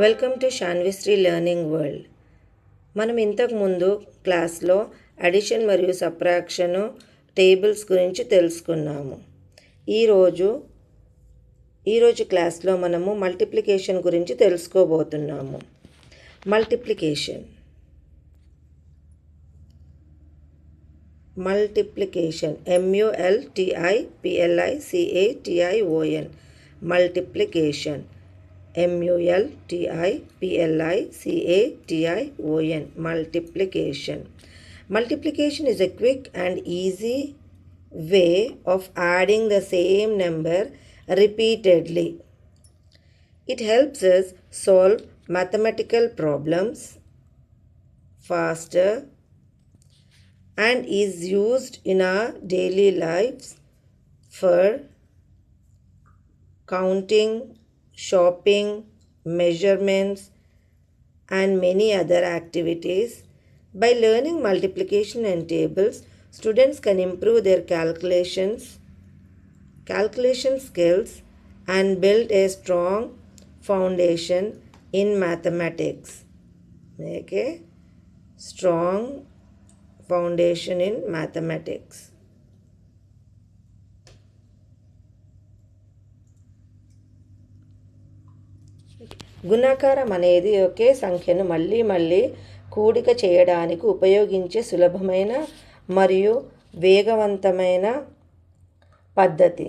Welcome to Sanvishree learning world. మనం ఇంతకుముందు క్లాస్లో అడిషన్ మరియు సబ్ట్రాక్షన్ టేబుల్స్ గురించి తెలుసుకున్నాము. ఈరోజు క్లాస్లో మనము మల్టిప్లికేషన్ గురించి తెలుసుకోబోతున్నాము. Multiplication MULTIPLICATION multiplication MULTIPLICATION multiplication. Multiplication is a quick and easy way of adding the same number repeatedly. It helps us solve mathematical problems faster and is used in our daily lives for counting, shopping, measurements, and many other activities. By learning multiplication and tables, students can improve their calculation skills and build a strong foundation in mathematics. Make a strong foundation in mathematics. గుణకారం అనేది ఒకే సంఖ్యను మళ్ళీ కూడిక చేయడానికి ఉపయోగించే సులభమైన మరియు వేగవంతమైన పద్ధతి.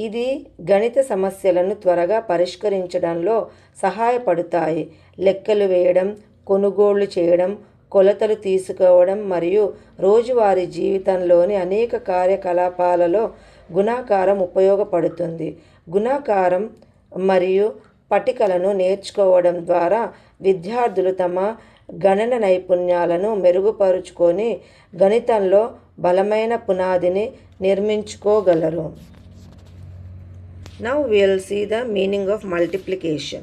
ఇది గణిత సమస్యలను త్వరగా పరిష్కరించడంలో సహాయపడతాయి. లెక్కలు వేయడం, కొనుగోళ్లు చేయడం, కొలతలు తీసుకోవడం మరియు రోజువారీ జీవితంలోని అనేక కార్యకలాపాలలో గుణకారం ఉపయోగపడుతుంది. గుణకారం మరియు పట్టికలను నేర్చుకోవడం ద్వారా విద్యార్థులు తమ గణన నైపుణ్యాలను మెరుగుపరుచుకొని గణితంలో బలమైన పునాదిని నిర్మించుకోగలరు. Now we will see the meaning of multiplication.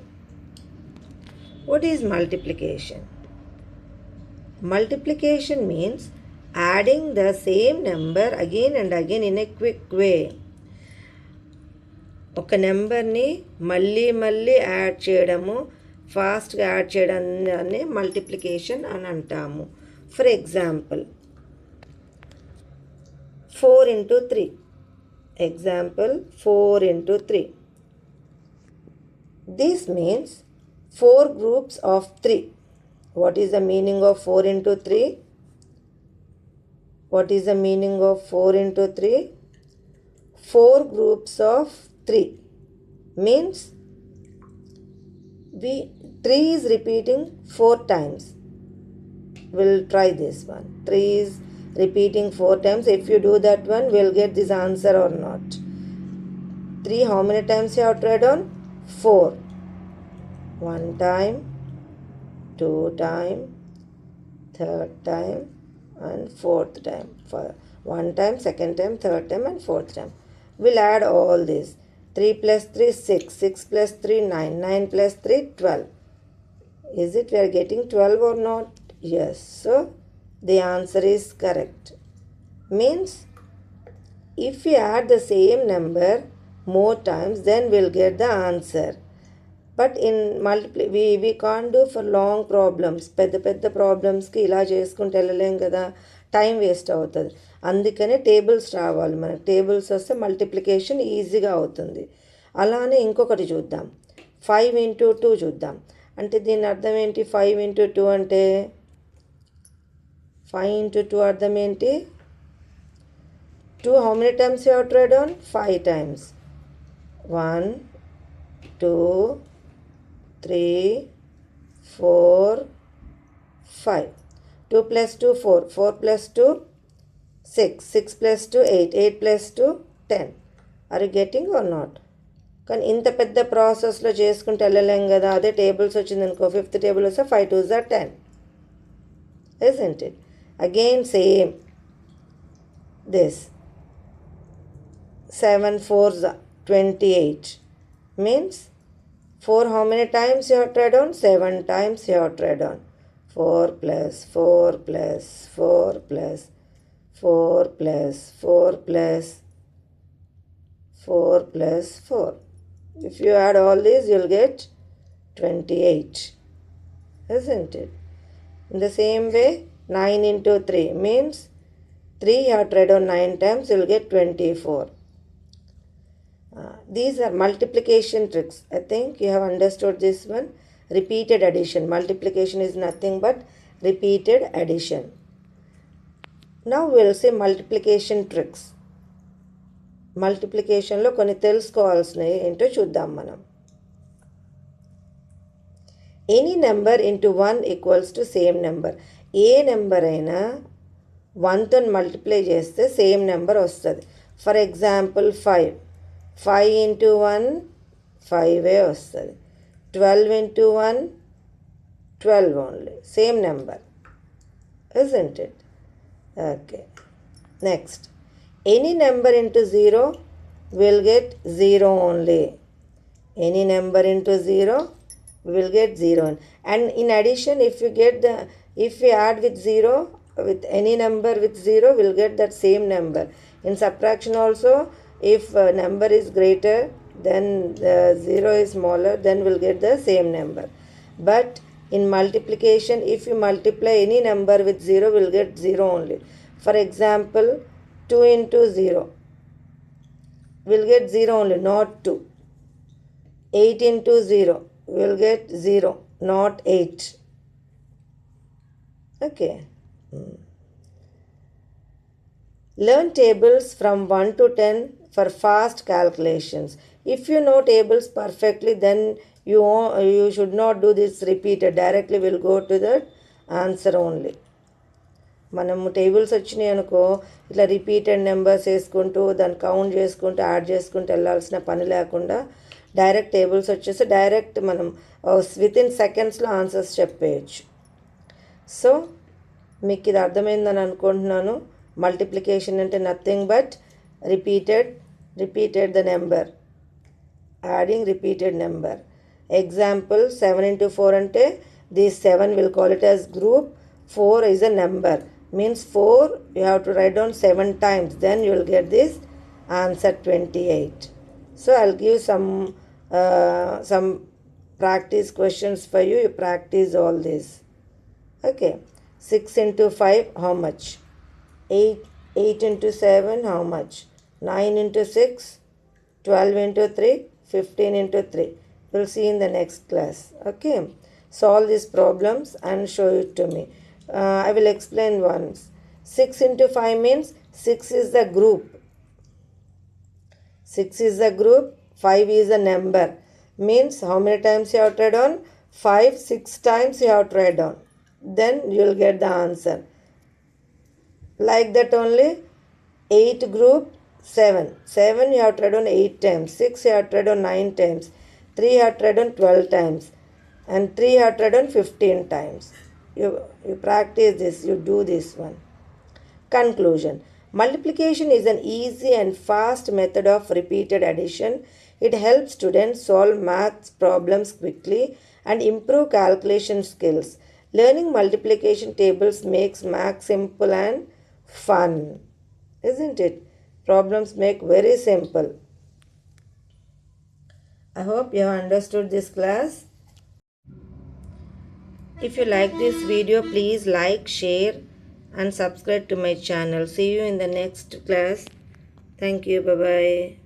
What is multiplication? Multiplication means adding the same number again and again in a quick way. ఒక నెంబర్ని మళ్ళీ యాడ్ చేయడము, ఫాస్ట్గా యాడ్ చేయడాన్ని మల్టిప్లికేషన్ అని అంటాము. For example 4 into 3. Example 4 into 3. This means 4 groups of 3. What is the meaning of 4 into 3? What is the meaning of 4 into 3? 4 groups of 3 means 3 is repeating 4 times. We'll try this one. 3 is repeating 4 times. If you do that one, we'll get this answer or not. 3 how many times you have tried on? 4. 1 time, 2 time, 3rd time and 4th time. 1 time, 2nd time, 3rd time and 4th time. We'll add all this. 3 plus 3 6, 6 plus 3 9, 9 plus 3 12. Is it we are getting 12 or not? Yes. So the answer is correct. Means if we add the same number more times, then we'll get the answer. But in we can't do for long problems. పెద్ద ప్రాబ్లమ్స్కి ఇలా చేసుకుంటూ వెళ్ళలేం కదా, time waste అవుతుంది. అందుకనే tables రావాలి. మనకు tables వస్తే మల్టిప్లికేషన్ ఈజీగా అవుతుంది. అలానే ఇంకొకటి చూద్దాం, 5 into 2 చూద్దాం. అంటే దీని అర్థం ఏంటి? 5 into 2 అంటే 5 into 2 అర్థం ఏంటి? 2 how many times you have tried on? 5 times. 1 2 3 4 5. 2 plus 2 4, 4 plus 2 6, 6 plus 2 8, 8 plus 2 10. Are you getting or not? కానీ ఇంత పెద్ద ప్రాసెస్లో చేసుకుంటూ వెళ్ళలేం కదా. అదే టేబుల్స్ వచ్చింది అనుకో, 5th టేబుల్ వస్తే 5 2s are 10. Isn't it? Again same this 7 4s 28 means 4 how many times you have tried on? 7 times you have tried on. 4 plus 4 plus 4 plus 4 plus 4 plus 4 plus 4. If you add all these, you'll get 28, isn't it? In the same way, 9 into 3 means 3 you have tried on 9 times, you will get 24. These are multiplication tricks. I think you have understood this one. Repeated addition. Multiplication is nothing but repeated addition. Now we will say multiplication tricks. మల్టిప్లికేషన్లో కొన్ని తెలుసుకోవాల్సినవి ఏంటో చూద్దాం మనం. Any number into 1 equals to same number. A number అయినా 1తో multiply చేస్తే same number వస్తుంది. For example 5 into 1 5 వస్తుంది. 12 into 1 12 only. Same number, isn't it? Okay. Next. Any number into 0 will get 0 only. Any number into 0 will get 0. And in addition, if we add with 0, with any number with 0, we'll get that same number. In subtraction also, if a number is greater then the 0 is smaller, then we'll get the same number. But in multiplication, if you multiply any number with 0, we'll get 0 only. For example, 2 into 0 will get 0 only, not 2. 8 into 0 will get 0, not 8. Okay. Learn tables from 1 to 10 for fast calculations. If you know tables perfectly, then you should not do this repeated. Directly will go to the answer only. మనము tables వచ్చినాయి అనుకో, ఇట్లా repeated numbers వేసుకుంటూ దాన్ని count చేసుకుంటూ add చేసుకుంటూ వెళ్ళాల్సిన పని లేకుండా డైరెక్ట్ టేబుల్స్ వచ్చేసి డైరెక్ట్ మనం వితిన్ సెకండ్స్లో ఆన్సర్స్ చెప్పేయచ్చు. సో మీకు ఇది అర్థమైందని అనుకుంటున్నాను. మల్టిప్లికేషన్ అంటే nothing but repeated the number, adding repeated number. Example 7 into 4 అంటే this 7 will call it as group. 4 is a number, means 4 you have to write down 7 times, then you will get this answer 28. So I'll give some practice questions for you. You practice all this. Okay. 6 into 5 how much? 8 into 7 how much? 9 into 6 12 into 3 15 into 3. We'll see in the next class. Okay. Solve these problems and show it to me. I will explain once. 6 into 5 means 6 is the group. 6 is the group, 5 is a number. Means how many times you have tried on? 5, 6 times you have tried on. Then you will get the answer. Like that only. 8 group, 7. 7 you have tried on 8 times. 6 you have tried on 9 times. 3 you have tried on 12 times. And 3 you have tried on 15 times. You practice this, you do this one. Conclusion. Multiplication is an easy and fast method of repeated addition. It helps students solve maths problems quickly and improve calculation skills. Learning multiplication tables makes maths simple and fun. Isn't it? Problems make very simple. I hope you have understood this class. If you like this video, please like, share and subscribe to my channel. See you in the next class. Thank you. Bye-bye.